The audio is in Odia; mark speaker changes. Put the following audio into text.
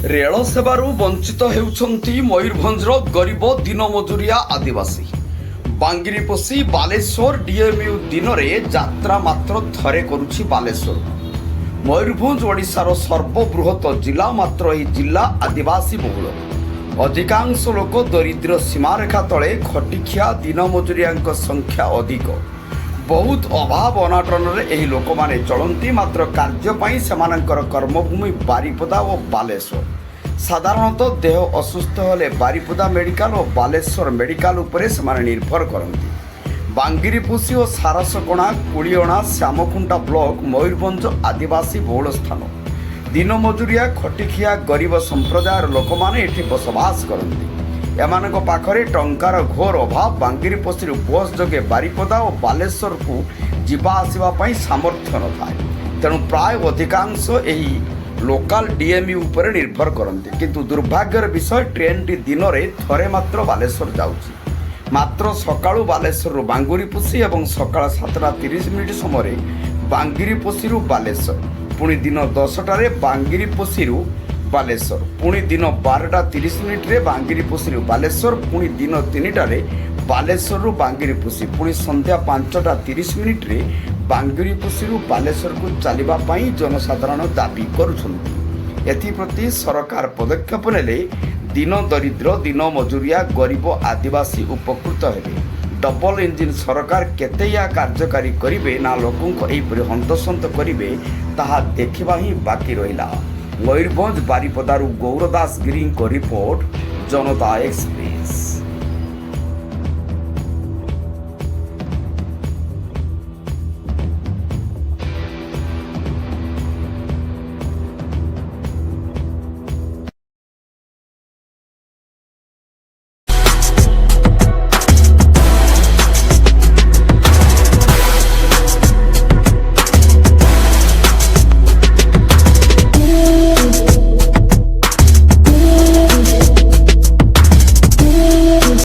Speaker 1: ରେଳ ସେବାରୁ ବଞ୍ଚିତ ହେଉଛନ୍ତି ମୟୂରଭଞ୍ଜର ଗରିବ ଦିନମଜୁରିଆ ଆଦିବାସୀ। ବାଙ୍ଗିରି ପଶି ବାଲେଶ୍ୱର ଡିଏମ୍ୟୁ ଦିନରେ ଯାତ୍ରା ମାତ୍ର ଥରେ କରୁଛି ବାଲେଶ୍ୱରକୁ। ମୟୂରଭଞ୍ଜ ଓଡ଼ିଶାର ସର୍ବବୃହତ ଜିଲ୍ଲା, ମାତ୍ର ଏହି ଜିଲ୍ଲା ଆଦିବାସୀ ବହୁଳ। ଅଧିକାଂଶ ଲୋକ ଦରିଦ୍ର ସୀମାରେଖା ତଳେ ଖଟିଖିଆ ଦିନମଜୁରିଆଙ୍କ ସଂଖ୍ୟା ଅଧିକ। ବହୁତ ଅଭାବ ଅନାଟନରେ ଏହି ଲୋକମାନେ ଚଳନ୍ତି, ମାତ୍ର କାର୍ଯ୍ୟ ପାଇଁ ସେମାନଙ୍କର କର୍ମଭୂମି ବାରିପଦା ଓ ବାଲେଶ୍ୱର। ସାଧାରଣତଃ ଦେହ ଅସୁସ୍ଥ ହେଲେ ବାରିପଦା ମେଡ଼ିକାଲ ଓ ବାଲେଶ୍ୱର ମେଡ଼ିକାଲ ଉପରେ ସେମାନେ ନିର୍ଭର କରନ୍ତି। ବାଙ୍ଗିରିପୋଷି ଓ ସାରସକଣା, କୁଳିଅଣା, ଶ୍ୟାମଖୁଣ୍ଟା ବ୍ଲକ ମୟୂରଭଞ୍ଜ ଆଦିବାସୀ ବହୁଳ ସ୍ଥାନ। ଦିନମଜୁରିଆ ଖଟିଖିଆ ଗରିବ ସମ୍ପ୍ରଦାୟର ଲୋକମାନେ ଏଠି ବସବାସ କରନ୍ତି। ଏମାନଙ୍କ ପାଖରେ ଟଙ୍କାର ଘୋର ଅଭାବ। ବାଙ୍ଗିରିପୋଷିରୁ ବସ୍ ଯୋଗେ ବାରିପଦା ଓ ବାଲେଶ୍ୱରକୁ ଯିବା ଆସିବା ପାଇଁ ସାମର୍ଥ୍ୟ ନଥାଏ। ତେଣୁ ପ୍ରାୟ ଅଧିକାଂଶ ଏହି ଲୋକାଲ ଡିଏମ୍ୟୁ ଉପରେ ନିର୍ଭର କରନ୍ତି। କିନ୍ତୁ ଦୁର୍ଭାଗ୍ୟର ବିଷୟ, ଟ୍ରେନ୍ଟି ଦିନରେ ଥରେ ମାତ୍ର ବାଲେଶ୍ୱର ଯାଉଛି। ମାତ୍ର ସକାଳୁ ବାଲେଶ୍ୱରରୁ ବାଙ୍ଗିରିପୋଷି ଏବଂ ସକାଳ 7:30 ସମୟରେ ବାଙ୍ଗିରିପୋଷିରୁ ବାଲେଶ୍ୱର, ପୁଣି ଦିନ 10ଟାରେ ବାଙ୍ଗିରିପୋଷିରୁ ବାଲେଶ୍ୱର, ପୁଣି ଦିନ 12:30 ବାଙ୍ଗିରିପୋଷିରୁ ବାଲେଶ୍ୱର, ପୁଣି ଦିନ 3ଟାରେ ବାଲେଶ୍ୱରରୁ ବାଙ୍ଗିରିପୋଷି, ପୁଣି ସନ୍ଧ୍ୟା 5:30 ବାଙ୍ଗିରିପୋଷିରୁ ବାଲେଶ୍ୱରକୁ ଚାଲିବା ପାଇଁ ଜନସାଧାରଣ ଦାବି କରୁଛନ୍ତି। ଏଥିପ୍ରତି ସରକାର ପଦକ୍ଷେପ ନେଲେ ଦିନ ଦରିଦ୍ର, ଦିନ ମଜୁରିଆ, ଗରିବ ଆଦିବାସୀ ଉପକୃତ ହେବେ। ଡବଲ ଇଞ୍ଜିନ୍ ସରକାର କେତେ ଏହା କାର୍ଯ୍ୟକାରୀ କରିବେ ନା ଲୋକଙ୍କୁ ଏହିପରି ହନ୍ତସନ୍ତ କରିବେ, ତାହା ଦେଖିବା ହିଁ ବାକି ରହିଲା। ମୟୂରଭଞ୍ଜ ବାରିପଦାରୁ ଗୌର ଦାସ ଗିରିଙ୍କ ରିପୋର୍ଟ, ଜନତା ଏକ୍ସପ୍ରେସ।